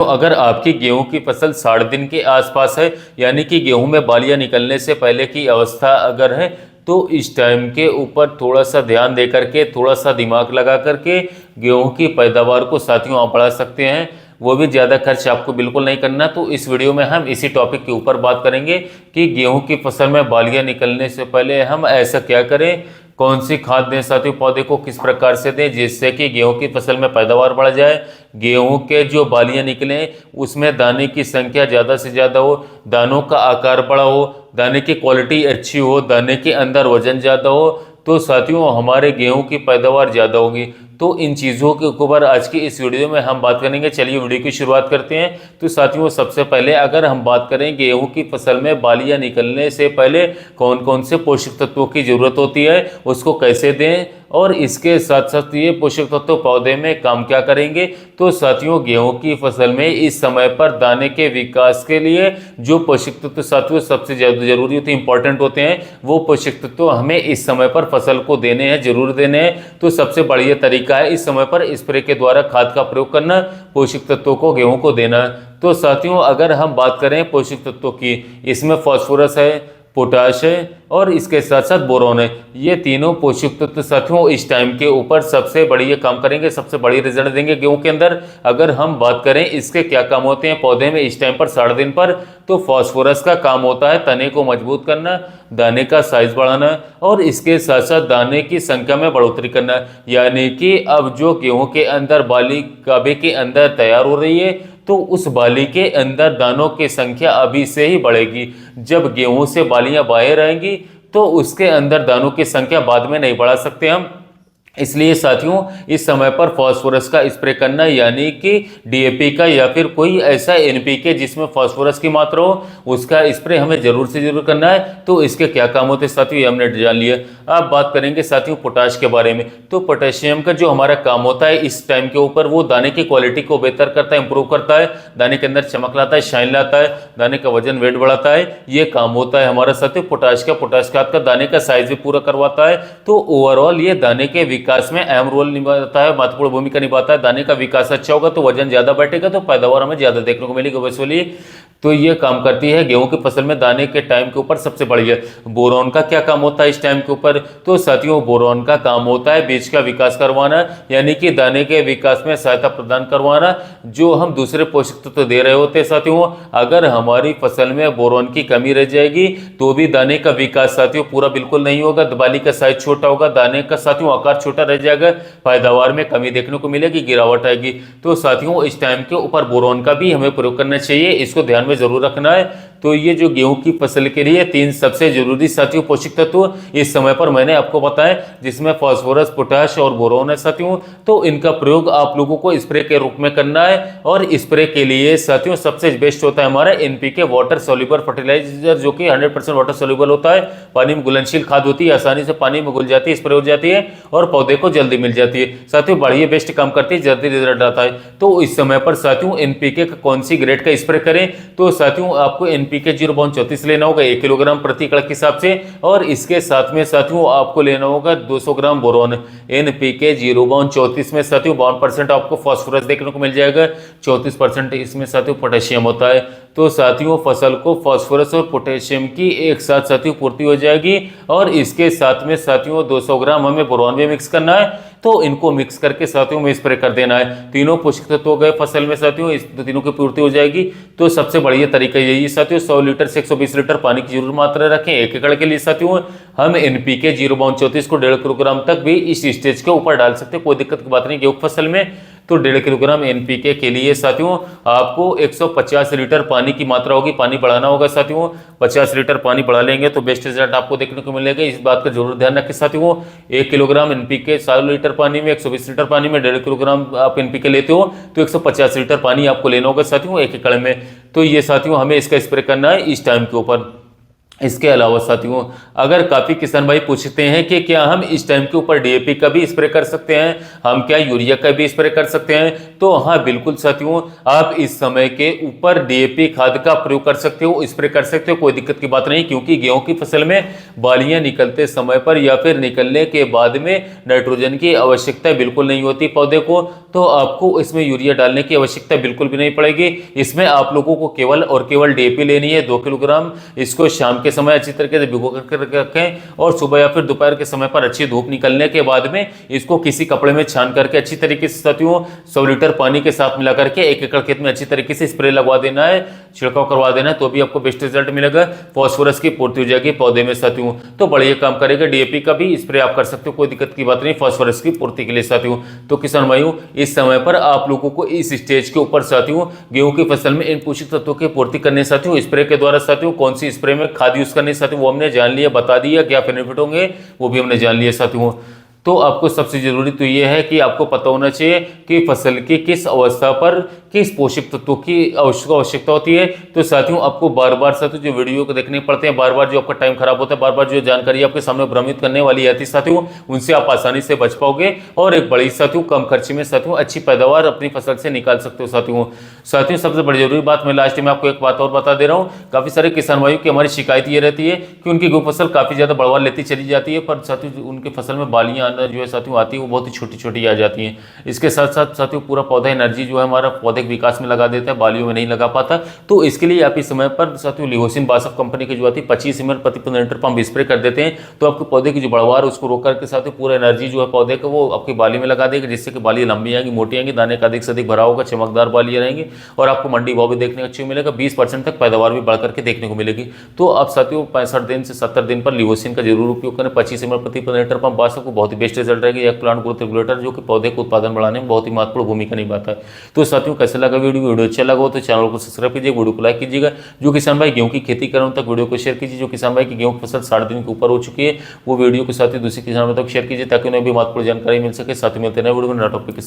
तो अगर आपकी गेहूं की फसल 60 दिन के आसपास है, यानी कि गेहूं में बालियां निकलने से पहले की अवस्था अगर है, तो इस टाइम के ऊपर थोड़ा सा ध्यान दे करके, थोड़ा सा दिमाग लगा करके गेहूं की पैदावार को साथियों आप बढ़ा सकते हैं। वो भी ज़्यादा खर्च आपको बिल्कुल नहीं करना। तो इस वीडियो में हम इसी टॉपिक के ऊपर बात करेंगे कि गेहूं की फसल में बालियां निकलने से पहले हम ऐसा क्या करें, कौन सी खाद दें साथियों, पौधे को किस प्रकार से दें जिससे कि गेहूं की फसल में पैदावार बढ़ जाए, गेहूं के जो बालियां निकलें उसमें दाने की संख्या ज़्यादा से ज़्यादा हो, दानों का आकार बड़ा हो, दाने की क्वालिटी अच्छी हो, दाने के अंदर वजन ज़्यादा हो, तो साथियों हमारे गेहूं की पैदावार ज़्यादा होगी। तो इन चीज़ों के ऊपर आज की इस वीडियो में हम बात करेंगे। चलिए वीडियो की शुरुआत करते हैं। तो साथियों सबसे पहले अगर हम बात करें गेहूं की फसल में बालियां निकलने से पहले कौन कौन से पोषक तत्वों की ज़रूरत होती है, उसको कैसे दें, और इसके साथ साथ ये पोषक तत्व पौधे में काम क्या करेंगे। तो साथियों गेहूं की फसल में इस समय पर दाने के विकास के लिए जो पोषक तत्व साथियों सबसे ज़्यादा जरूरी होते हैं, इंपॉर्टेंट होते हैं, वो पोषक तत्व हमें इस समय पर फसल को देने हैं, जरूर देने हैं। तो सबसे बढ़िया तरीका है इस समय पर स्प्रे के द्वारा खाद का प्रयोग करना, पोषक तत्वों को गेहूं को देना। तो साथियों अगर हम बात करें पोषक तत्वों की, इसमें फास्फोरस है, पोटाश है और इसके साथ साथ बोरोन है। ये तीनों पोषक तत्व साथियों इस टाइम के ऊपर सबसे बढ़िया काम करेंगे, सबसे बड़ी रिजल्ट देंगे गेहूं के अंदर। अगर हम बात करें इसके क्या काम होते हैं पौधे में इस टाइम पर 60 दिन पर, तो फास्फोरस का काम होता है तने को मजबूत करना, दाने का साइज बढ़ाना और इसके साथ साथ दाने की संख्या में बढ़ोतरी करना। यानी कि अब जो गेहूं के अंदर बाली काबे के अंदर तैयार हो रही है, तो उस बाली के अंदर दानों की संख्या अभी से ही बढ़ेगी। जब गेहूं से बालियां बाहर आएंगी तो उसके अंदर दानों की संख्या बाद में नहीं बढ़ा सकते हम। इसलिए साथियों इस समय पर फास्फोरस का स्प्रे करना, यानी कि डीएपी का या फिर कोई ऐसा एनपीके जिसमें फास्फोरस की मात्रा हो, उसका स्प्रे हमें जरूर से जरूर करना है। तो इसके क्या काम होते हैं साथियों ये हमने जान लिया। अब बात करेंगे साथियों पोटाश के बारे में। तो पोटेशियम का जो हमारा काम होता है इस टाइम के ऊपर, वो दाने की क्वालिटी को बेहतर करता है, इंप्रूव करता है, दाने के अंदर चमक लाता है, शाइन लाता है, दाने का वजन वेट बढ़ाता है। ये काम होता है हमारा साथियों पोटाश का। पोटाश खाद का दाने का साइज भी पूरा करवाता है। तो ओवरऑल ये दाने के विकास में अहम रोल निभाता है, महत्वपूर्ण भूमिका निभाता है। दाने का विकास अच्छा होगा तो वजन ज्यादा बैठेगा, तो पैदावार हमें ज्यादा देखने को मिलेगी वैसे। तो ये काम करती है गेहूं की फसल में दाने के टाइम के ऊपर सबसे बढ़िया। बोरॉन का क्या काम होता है इस टाइम के ऊपर, तो साथियों बोरॉन का काम होता है बीज का विकास करवाना, यानी कि दाने के विकास में सहायता प्रदान करवाना। जो हम दूसरे पोषक तत्व दे रहे होते हैं साथियों, अगर हमारी फसल में बोरॉन की कमी रह जाएगी तो भी दाने का विकास साथियों पूरा बिल्कुल नहीं होगा, बाली का साइज छोटा होगा, दाने का साथियों आकार छोटा रह जाएगा, पैदावार में कमी देखने को मिलेगी, गिरावट आएगी। तो साथियों इस टाइम के ऊपर बोरॉन का भी हमें प्रयोग करना चाहिए, इसको ध्यान में जरूर रखना है। तो ये जो गेहूं की फसल के लिए 3 सबसे जरूरी साथियों पोषक तत्व इस समय पर मैंने आपको बताया, जिसमें फास्फोरस, पोटाश और बोरोन है साथियों। तो इनका प्रयोग आप लोगों को स्प्रे के रूप में करना है। और स्प्रे के लिए साथियों सबसे बेस्ट होता है हमारा एनपीके वाटर सोल्यूबल फर्टिलाइजर, जो कि 100% वाटर सोल्यूबल होता है, पानी में घुलनशील खाद होती है, आसानी से पानी में घुल जाती है, स्प्रे हो जाती है और पौधे को जल्दी मिल जाती है साथियों, बढ़िया बेस्ट काम करती है, जल्दी रिजल्ट आता है। तो इस समय पर साथियों एनपीके का कौन सी ग्रेड का स्प्रे करें, तो साथियों आपको एनपीके 0.34 लेना होगा 1 किलोग्राम प्रति एकड़ के हिसाब से, और इसके साथ में साथियों आपको लेना होगा 200 ग्राम बोरोन। एनपीके 0.34 में साथियों 52% आपको फास्फोरस देखने को मिल जाएगा, 34% इसमें साथियों पोटेशियम होता है। तो साथियों फसल को फास्फोरस और पोटेशियम की एक साथ साथियों पूर्ति हो जाएगी। और इसके साथ में साथियों 200 ग्राम हमें बोरोन भी मिक्स करना है। तो इनको मिक्स करके साथियों में स्प्रे कर देना है। तीनों पोषक तत्व गए फसल में साथियों, इस तीनों की पूर्ति हो जाएगी। तो सबसे बढ़िया तरीका यही है साथियों, 100 लीटर से 120 लीटर पानी की जरूर मात्रा रखें 1 एकड़ के लिए साथियों। हम एनपीके 0.34 को 1.5 किलोग्राम तक भी इस स्टेज के ऊपर डाल सकते हैं, कोई दिक्कत की बात नहीं गेहूं फसल में। तो 1.5 किलोग्राम एनपीके के लिए साथियों आपको 150 लीटर पानी की मात्रा होगी, पानी बढ़ाना होगा साथियों। 50 लीटर पानी बढ़ा लेंगे तो बेस्ट रिजल्ट आपको देखने को मिलेगा, इस बात का जरूर ध्यान रखें साथियों। 1 किलोग्राम एनपीके 100 लीटर पानी में 120 लीटर पानी में 1.5 किलोग्राम आप एनपीके लेते हो तो 150 लीटर पानी आपको लेना होगा साथियों 1 एकड़ में। तो ये साथियों हमें इसका स्प्रे करना है इस टाइम के ऊपर। इसके अलावा साथियों, अगर काफ़ी किसान भाई पूछते हैं कि क्या हम इस टाइम के ऊपर डीएपी का भी स्प्रे कर सकते हैं, हम क्या यूरिया का भी स्प्रे कर सकते हैं, तो हाँ बिल्कुल साथियों, आप इस समय के ऊपर डीएपी खाद का प्रयोग कर सकते हो, स्प्रे कर सकते हो, कोई दिक्कत की बात नहीं। क्योंकि गेहूं की फसल में बालियां निकलते समय पर या फिर निकलने के बाद में नाइट्रोजन की आवश्यकता बिल्कुल नहीं होती पौधे को, तो आपको इसमें यूरिया डालने की आवश्यकता बिल्कुल भी नहीं पड़ेगी। इसमें आप लोगों को केवल और केवल डीएपी लेनी है 2 किलोग्राम। इसको शाम के समय अच्छी तरीके से भिगो करके रखें और सुबह या फिर दोपहर के समय पर अच्छी धूप निकलने के बाद में इसको किसी कपड़े में छान करके अच्छी तरीके से साथियों 100 लीटर पानी के साथ मिला करके 1 एकड़ खेत में अच्छी तरीके से स्प्रे लगवा देना है, छिड़काव करवा देना है, तो भी आपको बेस्ट रिजल्ट मिलेगा। फॉस्फोरस की पूर्ति हो जाएगी पौधे में साथियों, तो बढ़िया काम करेगा। डीएपी का भी स्प्रे आप कर सकते हो, कोई दिक्कत की बात नहीं फॉस्फोरस की पूर्ति के लिए साथियों। तो किसान भाइयों, इस समय पर आप लोगों को इस स्टेज के ऊपर साथियों गेहूं की फसल में इन पोषक तत्वों की पूर्ति करनी साथियों स्प्रे के द्वारा साथियों। कौन सी स्प्रे में खाद यूज करनी साथियों वो हमने जान लिया, बता दिया, क्या बेनिफिट होंगे वो भी हमने जान लिया साथियों। तो आपको सबसे जरूरी तो ये है कि आपको पता होना चाहिए कि फसल की किस अवस्था पर किस पोषक तत्वों की आवश्यकता होती है। तो साथियों आपको बार बार साथियों जो वीडियो को देखने पड़ते हैं, बार बार जो आपका टाइम खराब होता है, बार बार जो जानकारी आपके सामने भ्रमित करने वाली आती है साथियों, उनसे आप आसानी से बच पाओगे और एक बड़ी साथियों कम खर्चे में साथियों अच्छी पैदावार अपनी फसल से निकाल सकते हो साथियों। साथियों सबसे बड़ी जरूरी बात मैं लास्ट में आपको एक बात और बता दे रहा हूँ। काफी सारे किसान भाइयों की हमारी शिकायत ये रहती है कि उनकी गेहूं फसल काफी ज्यादा बढ़वा लेती चली जाती है, पर साथियों उनकी फसल में बालियां आना जो है साथियों आती है वो बहुत ही छोटी छोटी आ जाती हैं। इसके साथ साथ साथियों पूरा पौधा एनर्जी जो है हमारा पौधे के विकास में लगा देता है, बालियों में नहीं लगा पाता। तो इसके लिए आप इस समय पर साथियों लिहोसिन बासफ कंपनी की जो आती है 25 ml प्रति 15 लीटर पंप स्प्रे कर देते हैं, तो आपके पौधे की जो बढ़वार उसको रोक करके साथियों पूरा एनर्जी जो है पौधे का वो आपकी बाली में लगा देगा, जिससे कि बाली लंबी आएंगी, मोटी आएंगी, दाने का अधिक से अधिक भरा होगा, चमकदार बालियां रहेंगी और आपको मंडी भाव भी देखने को अच्छी मिलेगा। 20% तक पैदावार भी बढ़ करके देखने को मिलेगी। तो आप साथियों 65 दिन से 70 दिन पर लिहोसिन का जरूर उपयोग करें। 25 ml प्रति 15 लीटर पंप बासफ को बहुत ही बेस्ट रिजल्ट रहेगी। एक प्लांट ग्रोथ रेगुलेटर जो कि पौधे को उत्पादन बढ़ाने में बहुत ही महत्वपूर्ण भूमिका निभाता है। तो साथियों कैसे लगा वीडियो अच्छा लगा हो तो चैनल को सब्सक्राइब कीजिए, वीडियो को लाइक कीजिएगा। जो किसान भाई गेहूं की खेती कर रहे हो तक वीडियो को शेयर कीजिए। जो किसान भाई की गेहूं की फसल 60 दिन के ऊपर हो चुकी है वो वीडियो को साथ ही दूसरे किसानों तक शेयर कीजिए ताकि उन्हें भी महत्वपूर्ण जानकारी मिल सके। साथ ही मिलते हैं वीडियो में नया टॉपिक।